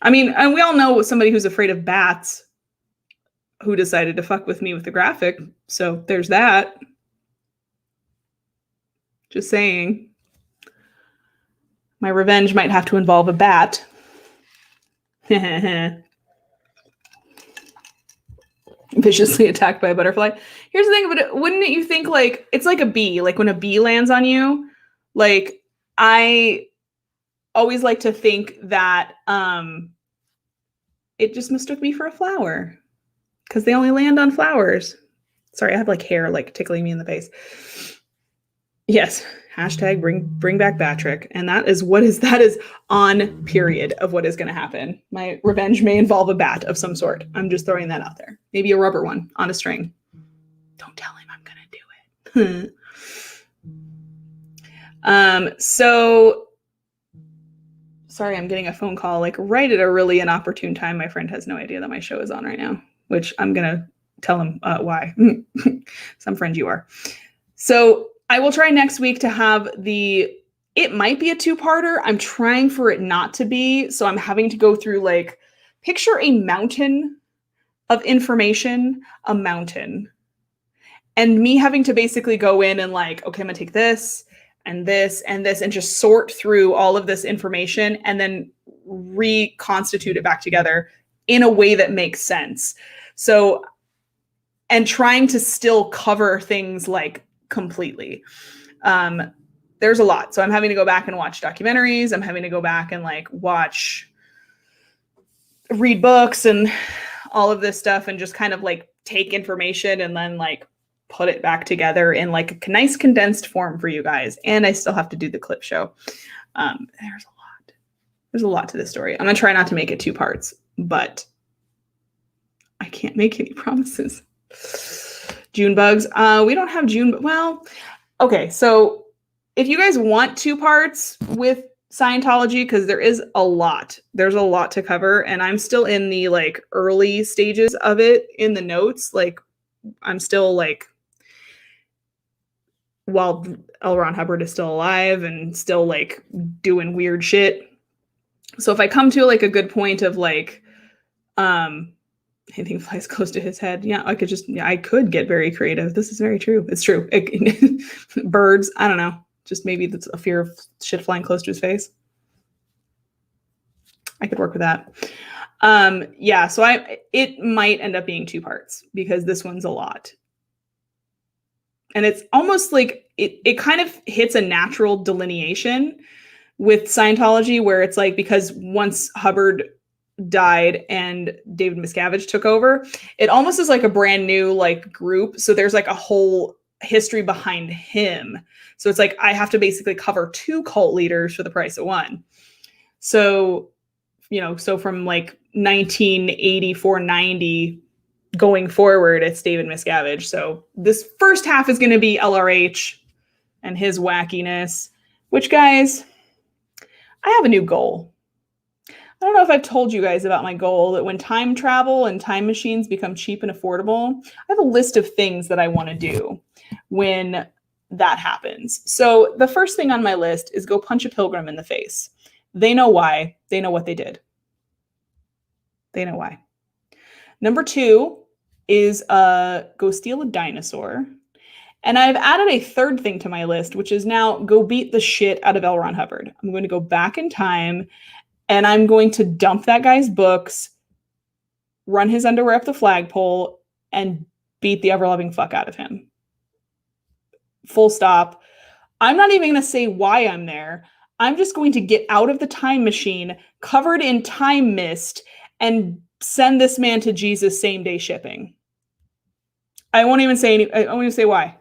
I mean, and we all know somebody who's afraid of bats who decided to fuck with me with the graphic. So there's that. Just saying. My revenge might have to involve a bat. Viciously attacked by a butterfly. Here's the thing about it. Wouldn't you think like, it's like a bee, like when a bee lands on you, like I always like to think that it just mistook me for a flower because they only land on flowers. Sorry, I have like hair like tickling me in the face. Yes, hashtag bring back Batrick. And that is on period of what is going to happen. My revenge may involve a bat of some sort. I'm just throwing that out there. Maybe a rubber one on a string. Don't tell him I'm going to do it. So sorry, I'm getting a phone call like right at a really inopportune time. My friend has no idea that my show is on right now, which I'm going to tell him why. Some friend you are. So I will try next week to have it might be a two-parter. I'm trying for it not to be. So I'm having to go through like, picture a mountain of information, a mountain. And me having to basically go in and like, okay, I'm gonna take this and this and this and just sort through all of this information and then reconstitute it back together in a way that makes sense. So, and trying to still cover things like completely. There's a lot. So I'm having to go back and watch documentaries. I'm having to go back and like read books and all of this stuff, and just kind of like take information and then like put it back together in like a nice condensed form for you guys. And I still have to do the clip show. There's a lot to this story. I'm gonna try not to make it 2 parts, but I can't make any promises. June bugs. We don't have June, well, okay. So if you guys want 2 parts with Scientology, because there's a lot to cover, and I'm still in the like early stages of it in the notes. Like I'm still like, while L. Ron Hubbard is still alive and still like doing weird shit. So if I come to like a good point of like, anything flies close to his head, yeah, I could get very creative. This is very true. It's true. Birds, I don't know. Just maybe that's a fear of shit flying close to his face. I could work with that. Yeah, so it might end up being 2 parts because this one's a lot. And it's almost like it kind of hits a natural delineation with Scientology, where it's like, because once Hubbard died and David Miscavige took over, it almost is like a brand new like group. So there's like a whole history behind him. So it's like I have to basically cover 2 cult leaders for the price of 1. So, so from like 1984-90 going forward, it's David Miscavige. So this first half is going to be LRH and his wackiness, which, guys, I have a new goal. I don't know if I've told you guys about my goal that when time travel and time machines become cheap and affordable, I have a list of things that I want to do when that happens. So the first thing on my list is go punch a pilgrim in the face. They know why. They know what they did. They know why. Number 2 is go steal a dinosaur. And I've added a third thing to my list, which is now go beat the shit out of L. Ron Hubbard. I'm going to go back in time and I'm going to dump that guy's books, run his underwear up the flagpole, and beat the ever-loving fuck out of him. Full stop. I'm not even going to say why I'm there. I'm just going to get out of the time machine covered in time mist and send this man to Jesus same-day shipping. I won't even say I won't even say why.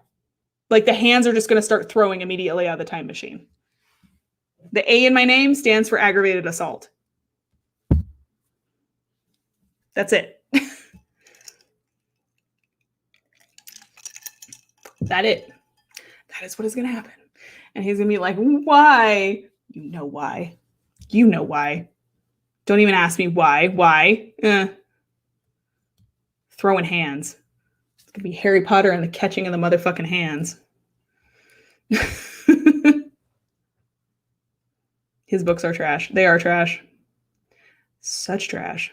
Like the hands are just going to start throwing immediately out of the time machine. The A in my name stands for aggravated assault. That's it. That is what is going to happen. And he's going to be like, why? You know why. You know why. Don't even ask me why. Why? Throwing hands. It's going to be Harry Potter and the catching of the motherfucking hands. His books are trash. They are trash. Such trash.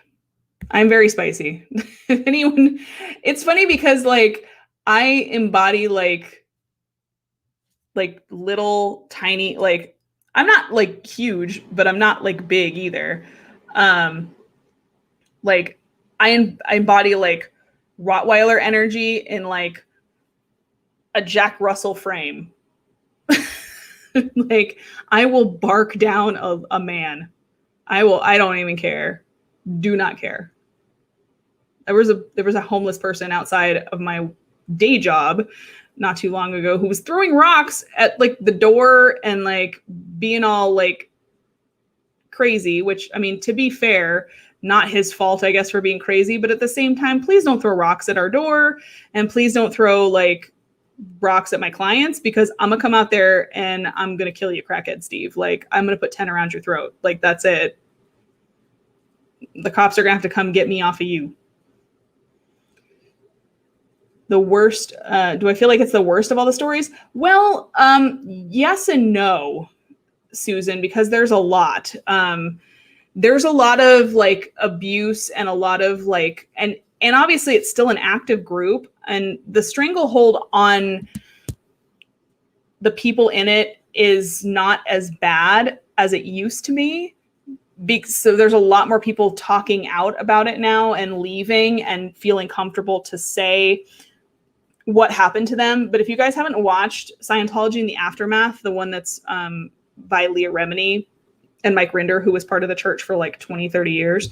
I'm very spicy. Anyone, it's funny because like I embody like little tiny, like I'm not like huge, but I'm not like big either. Like I embody like Rottweiler energy in like a Jack Russell frame. Like I will bark down a man. I don't even care. Do not care. There was a homeless person outside of my day job not too long ago who was throwing rocks at like the door and like being all like crazy, which I mean, to be fair, not his fault, I guess, for being crazy. But at the same time, please don't throw rocks at our door, and please don't throw like rocks at my clients, because I'm gonna come out there and I'm gonna kill you, crackhead Steve. Like I'm gonna put 10 around your throat. Like that's it. The cops are gonna have to come get me off of you. The worst, do I feel like it's the worst of all the stories? Well, yes and no, Susan, because there's a lot. There's a lot of like abuse and a lot of like, and obviously it's still an active group, and the stranglehold on the people in it is not as bad as it used to be, So there's a lot more people talking out about it now and leaving and feeling comfortable to say what happened to them. But if you guys haven't watched Scientology in the Aftermath, the one that's by Leah Remini and Mike Rinder, who was part of the church for like 20, 30 years,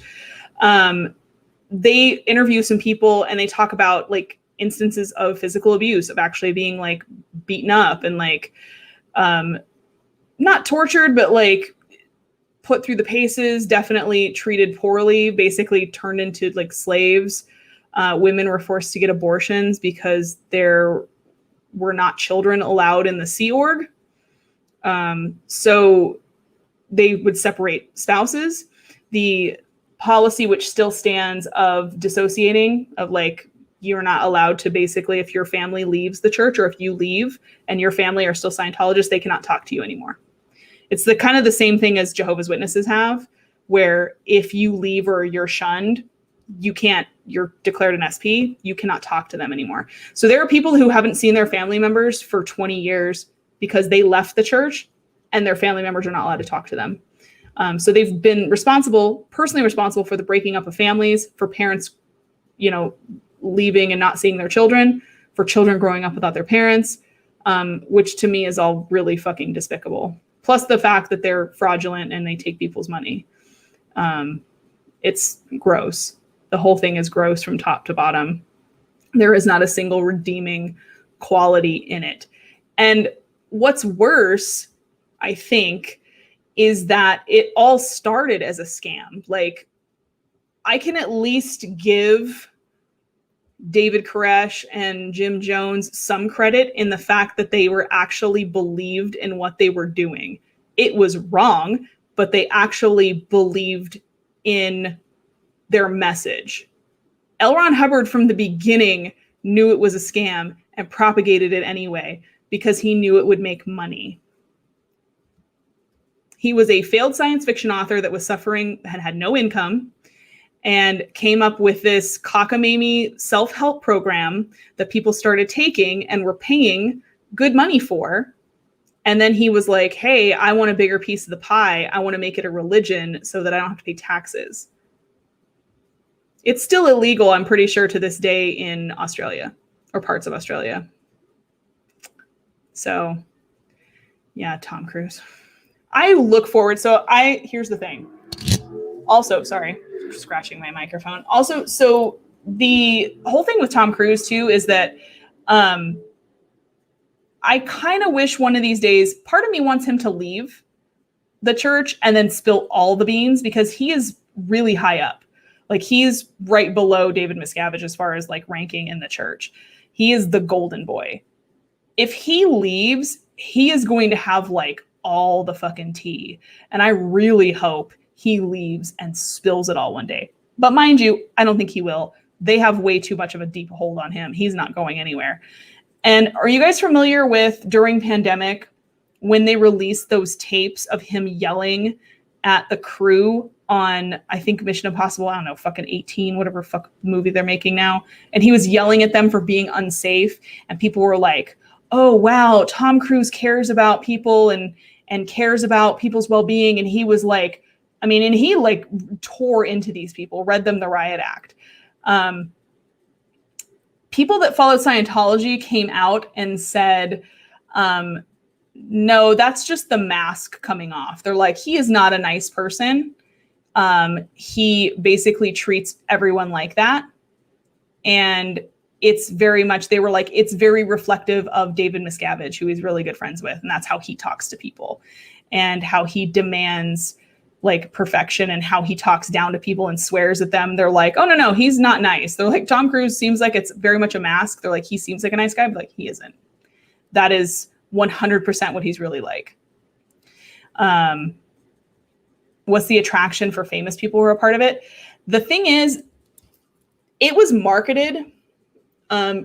they interview some people and they talk about like instances of physical abuse, of actually being like beaten up and like not tortured, but like put through the paces, definitely treated poorly, basically turned into like slaves. Women were forced to get abortions because there were not children allowed in the Sea Org. So they would separate spouses. The policy, which still stands, of dissociating, of like, you're not allowed to basically, if your family leaves the church or if you leave and your family are still Scientologists, they cannot talk to you anymore. It's the kind of the same thing as Jehovah's Witnesses have, where if you leave or you're shunned, you're declared an SP, you cannot talk to them anymore. So there are people who haven't seen their family members for 20 years because they left the church and their family members are not allowed to talk to them. So they've been personally responsible for the breaking up of families, for parents, leaving and not seeing their children, for children growing up without their parents, which to me is all really fucking despicable. Plus the fact that they're fraudulent and they take people's money. It's gross. The whole thing is gross from top to bottom. There is not a single redeeming quality in it. And what's worse, I think, is that it all started as a scam. Like, I can at least give David Koresh and Jim Jones some credit in the fact that they were actually believed in what they were doing. It was wrong, but they actually believed in their message. L. Ron Hubbard from the beginning knew it was a scam and propagated it anyway because he knew it would make money. He was a failed science fiction author that was suffering, had no income, and came up with this cockamamie self-help program that people started taking and were paying good money for. And then he was like, hey, I want a bigger piece of the pie. I want to make it a religion so that I don't have to pay taxes. It's still illegal, I'm pretty sure, to this day in Australia or parts of Australia. So, yeah, Tom Cruise. I look forward. Here's the thing. Also, sorry, scratching my microphone. Also, so the whole thing with Tom Cruise too is that I kind of wish one of these days, part of me wants him to leave the church and then spill all the beans, because he is really high up. Like, he's right below David Miscavige as far as like ranking in the church. He is the golden boy. If he leaves, he is going to have like all the fucking tea. And I really hope he leaves and spills it all one day. But mind you, I don't think he will. They have way too much of a deep hold on him. He's not going anywhere. And are you guys familiar with, during pandemic, when they released those tapes of him yelling at the crew on, I think, Mission Impossible, I don't know, fucking 18, whatever fuck movie they're making now. And he was yelling at them for being unsafe. And people were like, oh, wow, Tom Cruise cares about people and cares about people's well-being. And he was like, and he like tore into these people, read them the riot act. People that followed Scientology came out and said, no, that's just the mask coming off. They're like, he is not a nice person. He basically treats everyone like that. And it's very much, they were like, it's very reflective of David Miscavige, who he's really good friends with. And that's how he talks to people and how he demands like perfection and how he talks down to people and swears at them. They're like, oh, no, he's not nice. They're like, Tom Cruise seems like it's very much a mask. They're like, he seems like a nice guy, but like, he isn't. That is 100% what he's really like. What's the attraction for famous people who are a part of it? The thing is, it was marketed,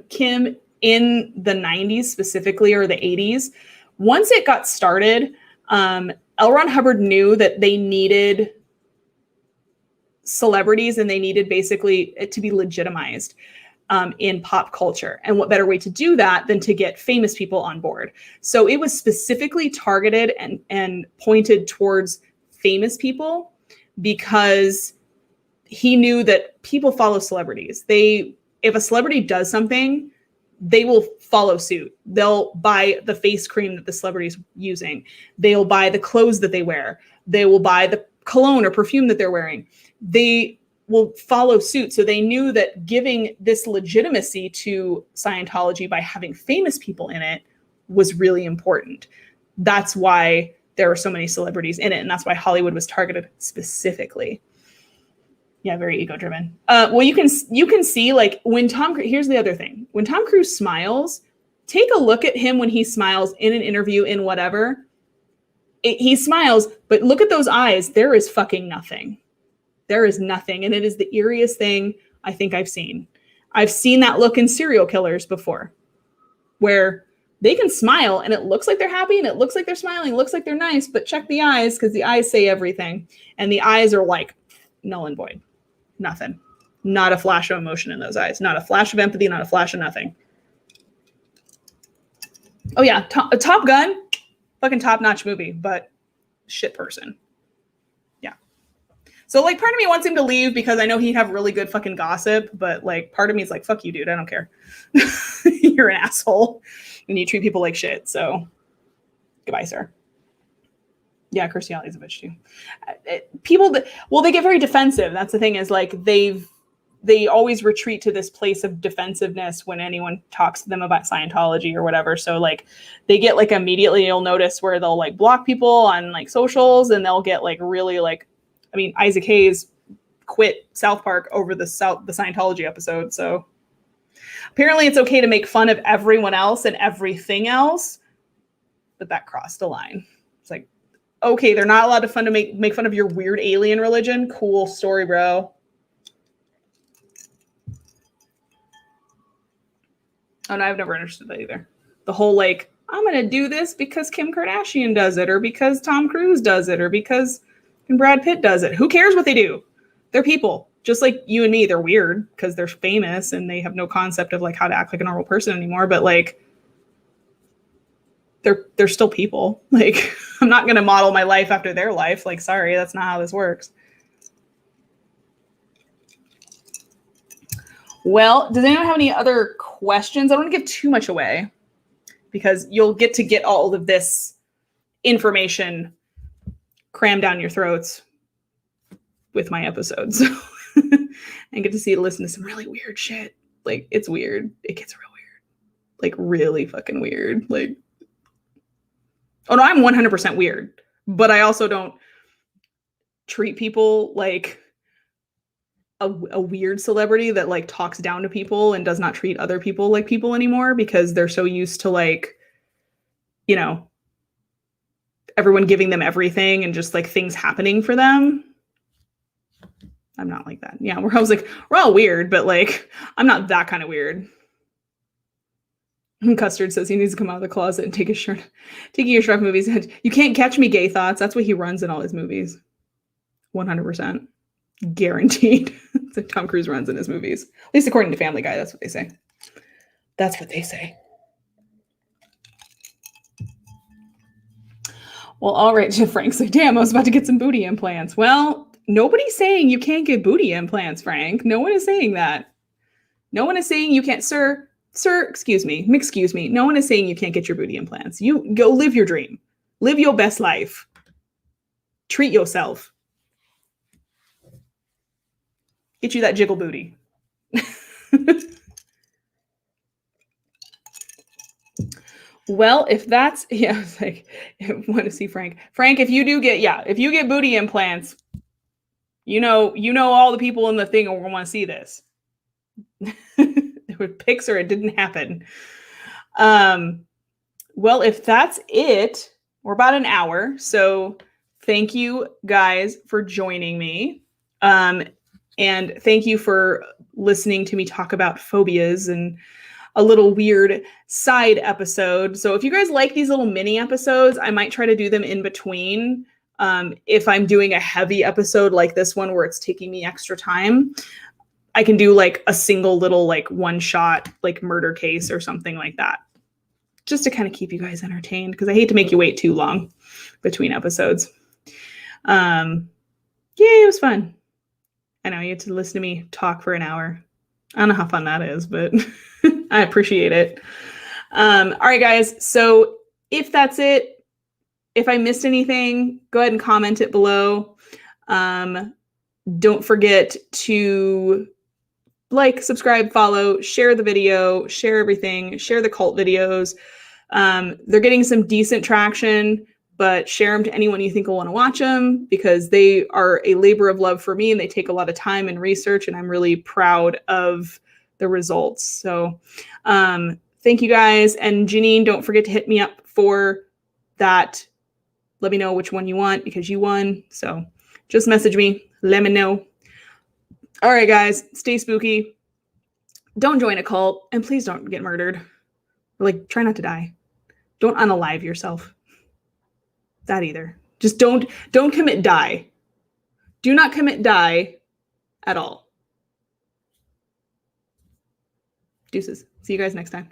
Kim, in the 90s specifically, or the 80s. Once it got started, L. Ron Hubbard knew that they needed celebrities and they needed basically it to be legitimized in pop culture. And what better way to do that than to get famous people on board? So it was specifically targeted and pointed towards famous people because he knew that people follow celebrities. If a celebrity does something, they will follow suit. They'll buy the face cream that the celebrity's using. They'll buy the clothes that they wear. They will buy the cologne or perfume that they're wearing. They will follow suit. So they knew that giving this legitimacy to Scientology by having famous people in it was really important. That's why there were so many celebrities in it. And that's why Hollywood was targeted specifically. Yeah, very ego-driven. Well, you can see, like, when here's the other thing. When Tom Cruise smiles, take a look at him when he smiles in an interview, in whatever. He smiles, but look at those eyes. There is fucking nothing. There is nothing. And it is the eeriest thing I think I've seen. I've seen that look in serial killers before, where they can smile and it looks like they're happy and it looks like they're smiling, it looks like they're nice, but check the eyes, because the eyes say everything. And the eyes are like null and void. Nothing. Not a flash of emotion in those eyes. Not a flash of empathy, not a flash of nothing. Oh yeah, Top Gun, fucking top-notch movie, but shit person. Yeah. So, like, part of me wants him to leave because I know he'd have really good fucking gossip, but, like, part of me is like, fuck you, dude, I don't care. You're an asshole and you treat people like shit, so goodbye, sir. Yeah, Kirstie Alley's a bitch too. People that, well, they get very defensive. That's the thing, is like they always retreat to this place of defensiveness when anyone talks to them about Scientology or whatever. So like they get like immediately, you'll notice where they'll like block people on like socials, and they'll get like really like, I mean, Isaac Hayes quit South Park over the Scientology episode. So apparently it's okay to make fun of everyone else and everything else, but that crossed the line. It's like, okay, they're not allowed to make fun of your weird alien religion. Cool story, bro. Oh, no, I've never understood that either. The whole, like, I'm going to do this because Kim Kardashian does it, or because Tom Cruise does it, or because Brad Pitt does it. Who cares what they do? They're people. Just like you and me, they're weird because they're famous and they have no concept of, like, how to act like a normal person anymore. But, like, they're still people. Like, I'm not going to model my life after their life. Like, sorry, that's not how this works. Well, does anyone have any other questions? I don't want to give too much away because you'll get all of this information crammed down your throats with my episodes. And get to listen to some really weird shit. Like, it's weird. It gets real weird. Like, really fucking weird. Like, oh no, I'm 100% weird, but I also don't treat people like a weird celebrity that like talks down to people and does not treat other people like people anymore, because they're so used to, like, you know, everyone giving them everything and just like things happening for them. I'm not like that. Yeah, I was like, we're all weird, but like, I'm not that kind of weird. Custard says he needs to come out of the closet and take his shirt. Taking your Shrek movies. You can't catch me, gay thoughts. That's what he runs in all his movies. 100%. Guaranteed. That Tom Cruise runs in his movies. At least according to Family Guy, that's what they say. That's what they say. Well, all right. Frank's like, damn, I was about to get some booty implants. Well, nobody's saying you can't get booty implants, Frank. No one is saying that. No one is saying you can't, sir, excuse me. No one is saying you can't get your booty implants. You go live your dream. Live your best life. Treat yourself. Get you that jiggle booty. Well, if that's, yeah, it's like, I want to see Frank. Frank, if you get booty implants, you know all the people in the thing will want to see this. There were pics or it didn't happen. Well, if that's it, we're about an hour. So thank you guys for joining me. And thank you for listening to me talk about phobias and a little weird side episode. So if you guys like these little mini episodes, I might try to do them in between. If I'm doing a heavy episode like this one where it's taking me extra time, I can do like a single little like one shot like murder case or something like that, just to kind of keep you guys entertained, because I hate to make you wait too long between episodes. Yay, it was fun. I know you get to listen to me talk for an hour. I don't know how fun that is, but I appreciate it. All right, guys. So if that's it, if I missed anything, go ahead and comment it below. Don't forget to like, subscribe, follow, share the video, share everything, share the cult videos. They're getting some decent traction, but share them to anyone you think will want to watch them, because they are a labor of love for me and they take a lot of time and research, and I'm really proud of the results. So thank you guys. And Janine, don't forget to hit me up for that. Let me know which one you want, because you won. So just message me, let me know. All right, guys, stay spooky. Don't join a cult, and please don't get murdered. Like, try not to die. Don't unalive yourself. That either. Just don't commit die. Do not commit die at all. Deuces. See you guys next time.